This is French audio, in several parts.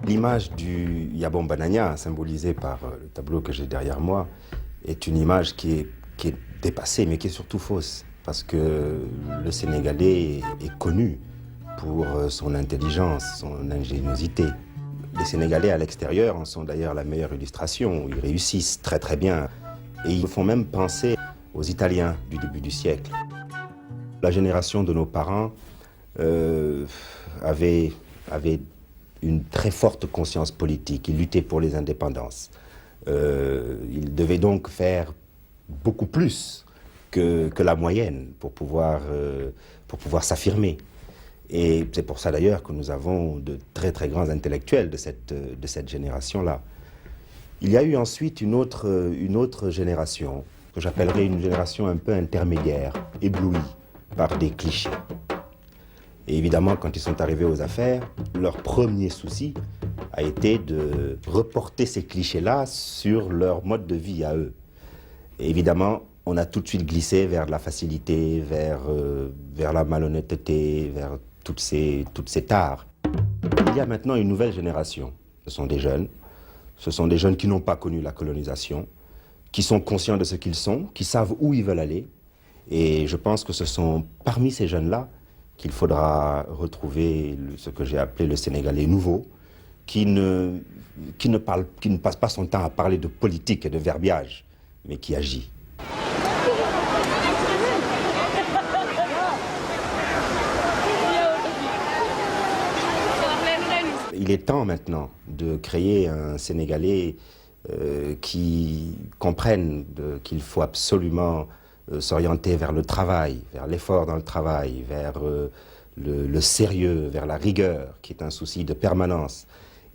L'image du Yabon Banania, symbolisée par le tableau que j'ai derrière moi, est une image qui est dépassée, mais qui est surtout fausse. Parce que le Sénégalais est connu pour son intelligence, son ingéniosité. Les Sénégalais à l'extérieur en sont d'ailleurs la meilleure illustration. Ils réussissent très très bien. Et ils font même penser aux Italiens du début du siècle. La génération de nos parents avait une très forte conscience politique. Ils luttaient pour les indépendances. Ils devaient donc faire beaucoup plus que la moyenne pour pouvoir s'affirmer. Et c'est pour ça d'ailleurs que nous avons de très très grands intellectuels de cette génération-là. Il y a eu ensuite une autre génération, que j'appellerais une génération un peu intermédiaire, éblouie par des clichés. Et évidemment, quand ils sont arrivés aux affaires, leur premier souci a été de reporter ces clichés-là sur leur mode de vie à eux. Et évidemment, on a tout de suite glissé vers la facilité, vers la malhonnêteté, vers toutes ces tares. Il y a maintenant une nouvelle génération. Ce sont des jeunes qui n'ont pas connu la colonisation, qui sont conscients de ce qu'ils sont, qui savent où ils veulent aller. Et je pense que ce sont parmi ces jeunes-là qu'il faudra retrouver ce que j'ai appelé le Sénégalais nouveau, qui ne passe pas son temps à parler de politique et de verbiage, mais qui agit. Il est temps maintenant de créer un Sénégalais qui comprenne qu'il faut absolument s'orienter vers le travail, vers l'effort dans le travail, vers le sérieux, vers la rigueur, qui est un souci de permanence.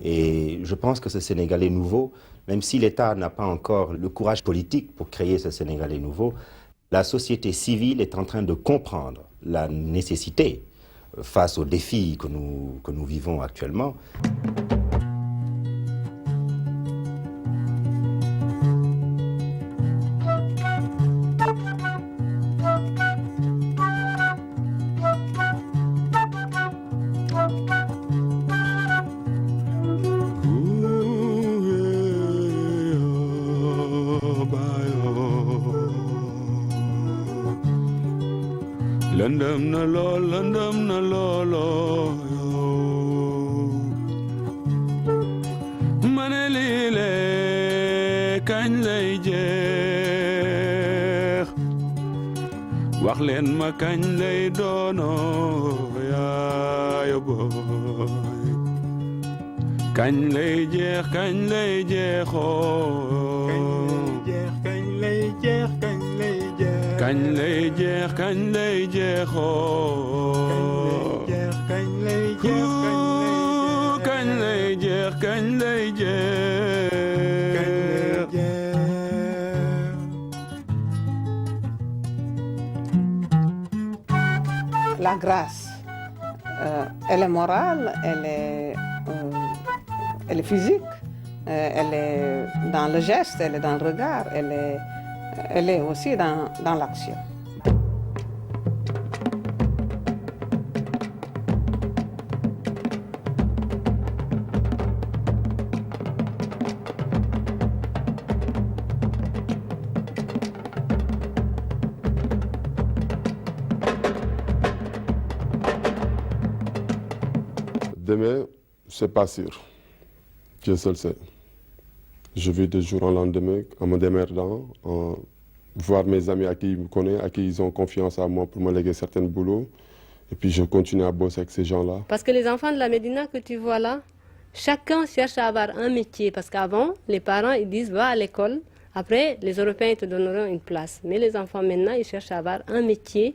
Et je pense que ce Sénégalais nouveau, même si l'État n'a pas encore le courage politique pour créer ce Sénégalais nouveau, la société civile est en train de comprendre la nécessité, face aux défis que nous vivons actuellement. Lëndëm na looloo ma ne lii lee kañ lay jeex wax leen ma kañ lay doonoo yaayo booy kañ lay jeex jeexoo kañ lay jeexoo kañ lay jeex La grâce, elle est morale, elle est physique, elle est dans le geste, elle est dans le regard, elle est aussi dans l'action. Demain, c'est pas sûr. Dieu seul sait. Je vis de jour en lendemain en me démerdant, en voir mes amis à qui ils me connaissent, à qui ils ont confiance à moi pour me léguer certains boulots. Et puis je continue à bosser avec ces gens-là. Parce que les enfants de la Médina que tu vois là, chacun cherche à avoir un métier. Parce qu'avant, les parents ils disent va à l'école, après les Européens ils te donneront une place. Mais les enfants maintenant, ils cherchent à avoir un métier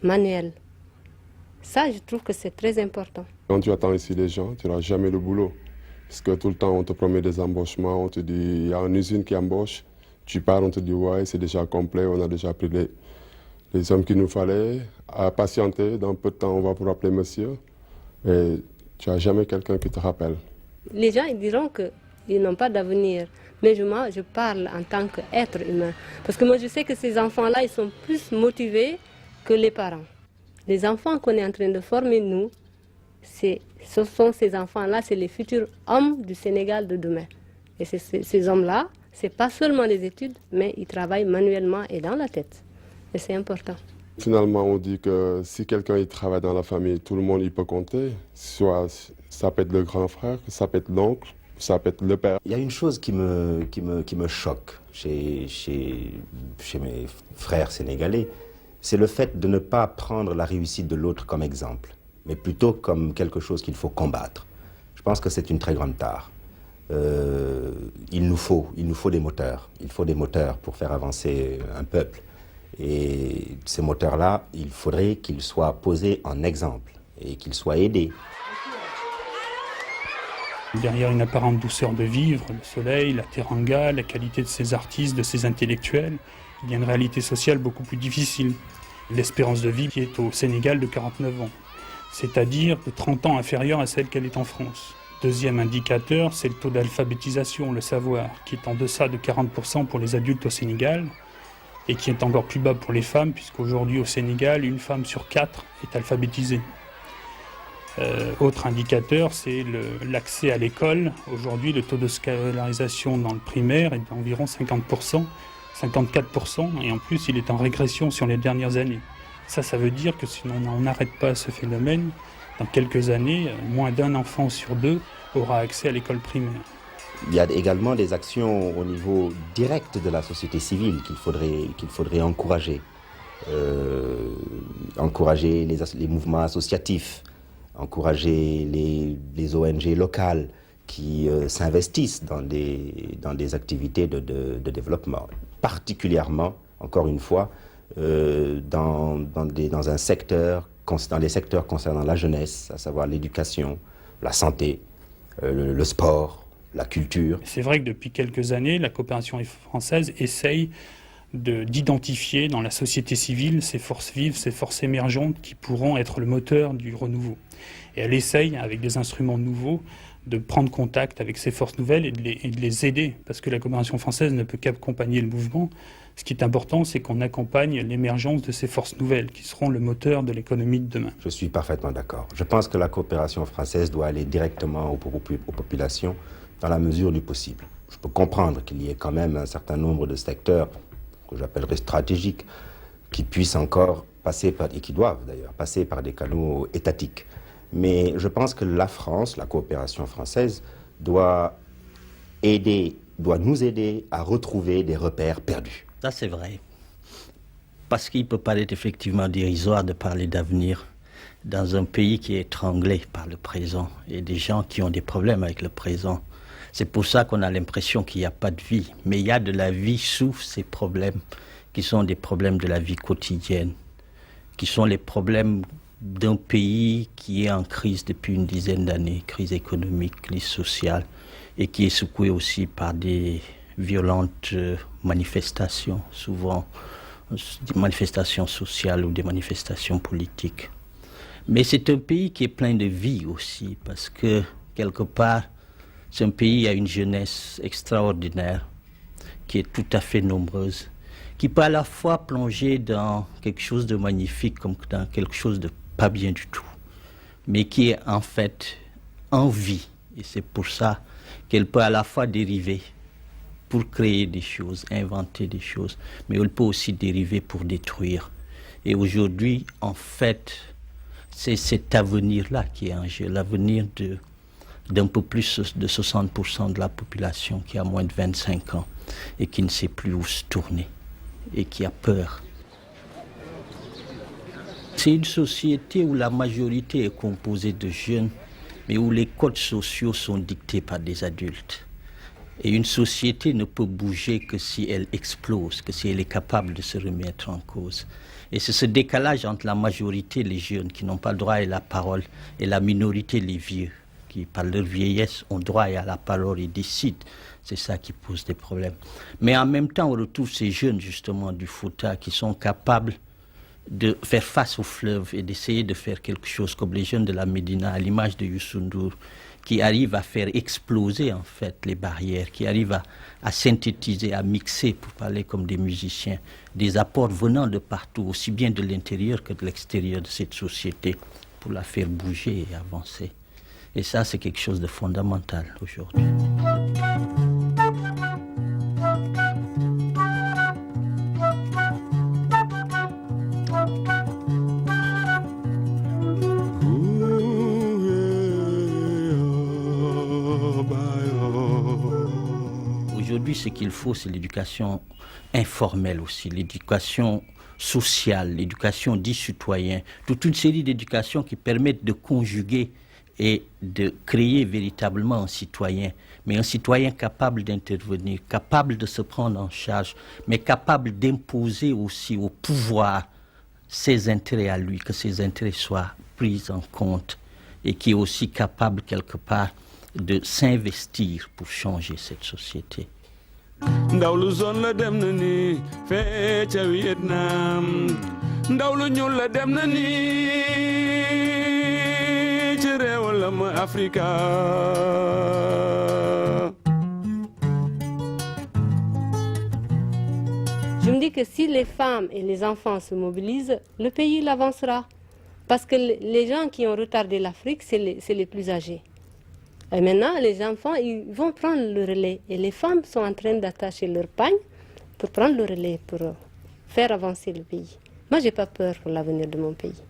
manuel. Ça, je trouve que c'est très important. Quand tu attends ici les gens, tu n'auras jamais le boulot. Parce que tout le temps, on te promet des embauchements, on te dit, il y a une usine qui embauche. Tu pars, on te dit, ouais, c'est déjà complet, on a déjà pris les hommes qu'il nous fallait. À patienter, dans peu de temps, on va vous rappeler monsieur. Et tu n'as jamais quelqu'un qui te rappelle. Les gens ils diront qu'ils n'ont pas d'avenir. Mais moi, je parle en tant qu'être humain. Parce que moi, je sais que ces enfants-là, ils sont plus motivés que les parents. Les enfants qu'on est en train de former, nous, ce sont ces enfants-là, c'est les futurs hommes du Sénégal de demain. Et ces hommes-là, ce n'est pas seulement des études, mais ils travaillent manuellement et dans la tête. Et c'est important. Finalement, on dit que si quelqu'un il travaille dans la famille, tout le monde il peut compter. Soit ça peut être le grand frère, ça peut être l'oncle, ça peut être le père. Il y a une chose qui me choque chez mes frères sénégalais, c'est le fait de ne pas prendre la réussite de l'autre comme exemple, mais plutôt comme quelque chose qu'il faut combattre. Je pense que c'est une très grande tare. Il nous faut des moteurs. Il faut des moteurs pour faire avancer un peuple. Et ces moteurs-là, il faudrait qu'ils soient posés en exemple et qu'ils soient aidés. Derrière une apparente douceur de vivre, le soleil, la teranga, la qualité de ces artistes, de ces intellectuels, il y a une réalité sociale beaucoup plus difficile. L'espérance de vie qui est au Sénégal de 49 ans, c'est-à-dire de 30 ans inférieure à celle qu'elle est en France. Deuxième indicateur, c'est le taux d'alphabétisation, le savoir, qui est en deçà de 40% pour les adultes au Sénégal et qui est encore plus bas pour les femmes, puisqu'aujourd'hui au Sénégal, une femme sur 4 est alphabétisée. Autre indicateur, c'est l'accès à l'école. Aujourd'hui, le taux de scolarisation dans le primaire est d'environ 50%, 54%, et en plus, il est en régression sur les dernières années. Ça veut dire que si on n'arrête pas ce phénomène, dans quelques années, moins d'un enfant sur 2 aura accès à l'école primaire. Il y a également des actions au niveau direct de la société civile qu'il faudrait encourager. Encourager les mouvements associatifs, encourager les ONG locales qui s'investissent dans des activités de développement. Particulièrement, encore une fois, dans les secteurs concernant la jeunesse, à savoir l'éducation, la santé, le sport, la culture. C'est vrai que depuis quelques années, la coopération française essaye d'identifier dans la société civile ces forces vives, ces forces émergentes qui pourront être le moteur du renouveau. Et elle essaye, avec des instruments nouveaux, de prendre contact avec ces forces nouvelles et de les aider, parce que la coopération française ne peut qu'accompagner le mouvement. Ce qui est important, c'est qu'on accompagne l'émergence de ces forces nouvelles, qui seront le moteur de l'économie de demain. Je suis parfaitement d'accord. Je pense que la coopération française doit aller directement aux populations, dans la mesure du possible. Je peux comprendre qu'il y ait quand même un certain nombre de secteurs que j'appellerais stratégiques, qui puissent encore passer et qui doivent d'ailleurs passer par des canaux étatiques. Mais je pense que la France, la coopération française, doit nous aider à retrouver des repères perdus. Ça, c'est vrai. Parce qu'il peut paraître effectivement dérisoire de parler d'avenir dans un pays qui est étranglé par le présent et des gens qui ont des problèmes avec le présent. C'est pour ça qu'on a l'impression qu'il n'y a pas de vie. Mais il y a de la vie sous ces problèmes, qui sont des problèmes de la vie quotidienne, qui sont les problèmes d'un pays qui est en crise depuis une dizaine d'années, crise économique, crise sociale, et qui est secoué aussi par des violentes manifestations, souvent des manifestations sociales ou des manifestations politiques. Mais c'est un pays qui est plein de vie aussi, parce que quelque part, c'est un pays à une jeunesse extraordinaire, qui est tout à fait nombreuse, qui peut à la fois plonger dans quelque chose de magnifique comme dans quelque chose de pas bien du tout, mais qui est en fait en vie. Et c'est pour ça qu'elle peut à la fois dériver pour créer des choses, inventer des choses, mais elle peut aussi dériver pour détruire. Et aujourd'hui, en fait, c'est cet avenir-là qui est en jeu, l'avenir d'un peu plus de 60% de la population qui a moins de 25 ans et qui ne sait plus où se tourner et qui a peur. C'est une société où la majorité est composée de jeunes, mais où les codes sociaux sont dictés par des adultes. Et une société ne peut bouger que si elle explose, que si elle est capable de se remettre en cause. Et c'est ce décalage entre la majorité, les jeunes, qui n'ont pas le droit à la parole, et la minorité, les vieux, qui par leur vieillesse ont droit à la parole et décident. C'est ça qui pose des problèmes. Mais en même temps, on retrouve ces jeunes, justement, du Fouta, qui sont capables de faire face au fleuve et d'essayer de faire quelque chose, comme les jeunes de la Médina, à l'image de Youssou N'Dour, qui arrivent à faire exploser en fait les barrières, qui arrivent à synthétiser, à mixer, pour parler comme des musiciens, des apports venant de partout, aussi bien de l'intérieur que de l'extérieur de cette société, pour la faire bouger et avancer. Et ça, c'est quelque chose de fondamental aujourd'hui. Aujourd'hui, ce qu'il faut, c'est l'éducation informelle aussi, l'éducation sociale, l'éducation des citoyens, toute une série d'éducations qui permettent de conjuguer et de créer véritablement un citoyen, mais un citoyen capable d'intervenir, capable de se prendre en charge, mais capable d'imposer aussi au pouvoir ses intérêts à lui, que ses intérêts soient pris en compte, et qui est aussi capable quelque part de s'investir pour changer cette société. ndaw lu zone la dem na ni fee ca Vietnam ndaw lu ñuul la dem na ni ci réewalam Afrika. Je me dis que si les femmes et les enfants se mobilisent, le pays avancera. Parce que les gens qui ont retardé l'Afrique, c'est les plus âgés. Et maintenant, les enfants, ils vont prendre le relais. Et les femmes sont en train d'attacher leur pagne pour prendre le relais, pour faire avancer le pays. Moi, je n'ai pas peur pour l'avenir de mon pays.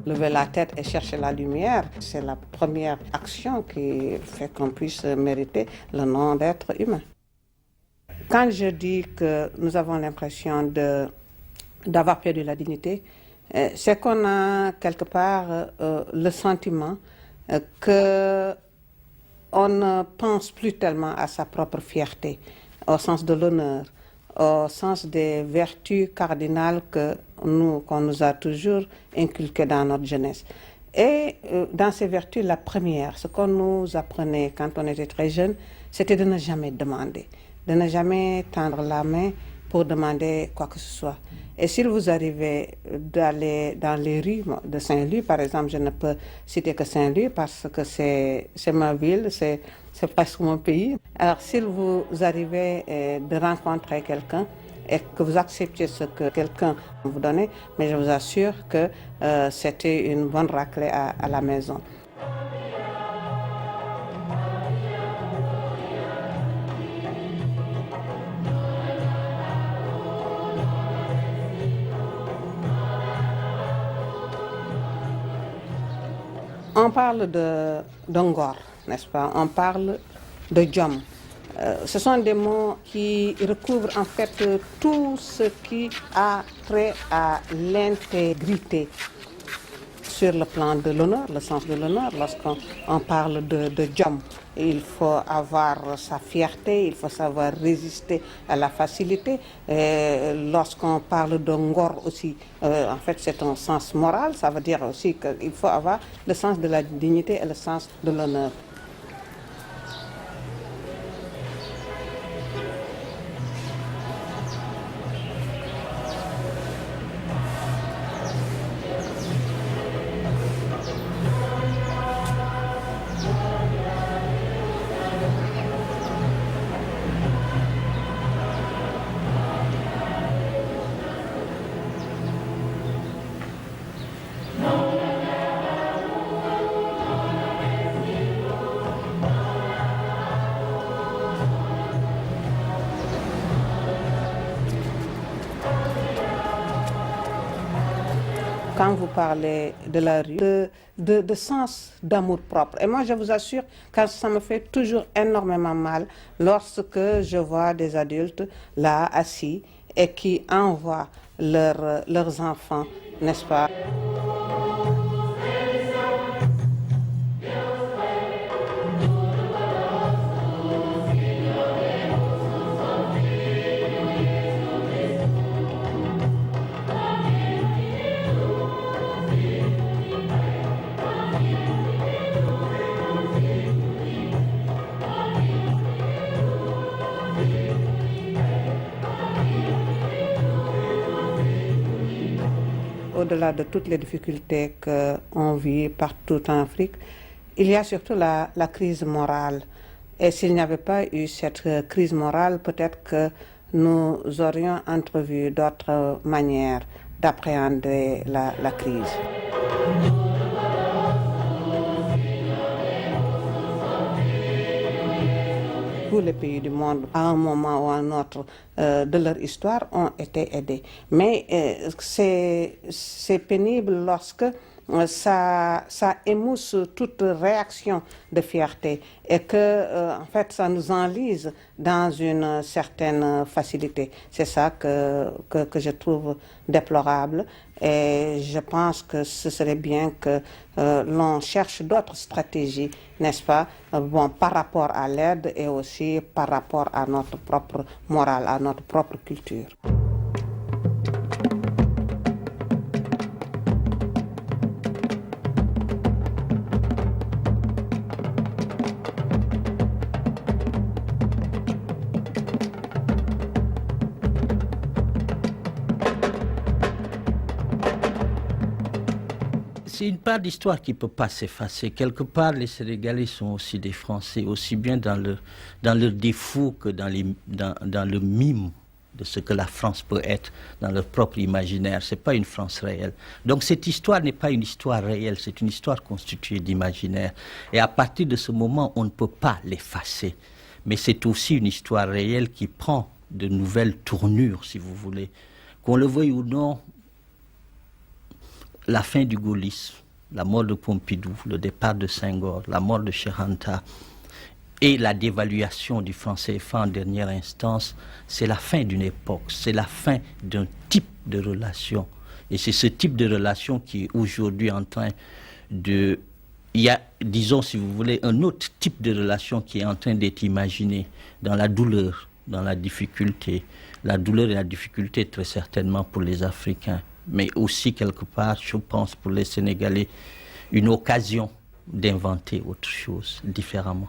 Lever la tête et chercher la lumière, c'est la première action qui fait qu'on puisse mériter le nom d'être humain. Quand je dis que nous avons l'impression d'avoir perdu la dignité, c'est qu'on a quelque part le sentiment qu'on ne pense plus tellement à sa propre fierté, au sens de l'honneur, au sens des vertus cardinales qu'on nous a toujours inculquées dans notre jeunesse. Et dans ces vertus, la première, ce qu'on nous apprenait quand on était très jeune, c'était de ne jamais demander, de ne jamais tendre la main pour demander quoi que ce soit. Et s'il vous arrivait d'aller dans les rues de Saint-Louis, par exemple, je ne peux citer que Saint-Louis parce que c'est ma ville, c'est presque mon pays. Alors s'il vous arrivait de rencontrer quelqu'un et que vous acceptiez ce que quelqu'un vous donnait, mais je vous assure que c'était une bonne raclée à la maison. On parle de ngor, n'est-ce pas? On parle de jom. Ce sont des mots qui recouvrent en fait tout ce qui a trait à l'intégrité sur le plan de l'honneur, le sens de l'honneur. Lorsqu'on parle de jom, il faut avoir sa fierté, il faut savoir résister à la facilité. Lorsqu'on parle de ngor aussi, en fait c'est un sens moral, ça veut dire aussi qu'il faut avoir le sens de la dignité et le sens de l'honneur. Quand vous parlez de la rue, de sens d'amour propre. Et moi, je vous assure que ça me fait toujours énormément mal lorsque je vois des adultes là, assis, et qui envoient leurs enfants, n'est-ce pas? au-delà de toutes les difficultés qu'on vit partout en Afrique, il y a surtout la crise morale. Et s'il n'y avait pas eu cette crise morale, peut-être que nous aurions entrevu d'autres manières d'appréhender la crise. Tous les pays du monde, à un moment ou à un autre de leur histoire, ont été aidés. Mais c'est pénible lorsque ça émousse toute réaction de fierté et que, en fait, ça nous enlise dans une certaine facilité. C'est ça que je trouve déplorable et je pense que ce serait bien que l'on cherche d'autres stratégies, n'est-ce pas, par rapport à l'aide et aussi par rapport à notre propre morale, à notre propre culture. C'est une part d'histoire qui ne peut pas s'effacer. Quelque part, les Sénégalais sont aussi des Français, aussi bien dans leur défaut que dans le mime de ce que la France peut être dans leur propre imaginaire. Ce n'est pas une France réelle. Donc cette histoire n'est pas une histoire réelle, c'est une histoire constituée d'imaginaire. Et à partir de ce moment, on ne peut pas l'effacer. Mais c'est aussi une histoire réelle qui prend de nouvelles tournures, si vous voulez. Qu'on le veuille ou non, la fin du gaullisme, la mort de Pompidou, le départ de Senghor, la mort de Cheikh Anta et la dévaluation du franc CFA en dernière instance, c'est la fin d'une époque, c'est la fin d'un type de relation. Et c'est ce type de relation qui est aujourd'hui en train de... Il y a, disons, si vous voulez, un autre type de relation qui est en train d'être imaginé dans la douleur, dans la difficulté. La douleur et la difficulté, très certainement, pour les Africains. Mais aussi, quelque part, je pense, pour les Sénégalais, une occasion d'inventer autre chose différemment.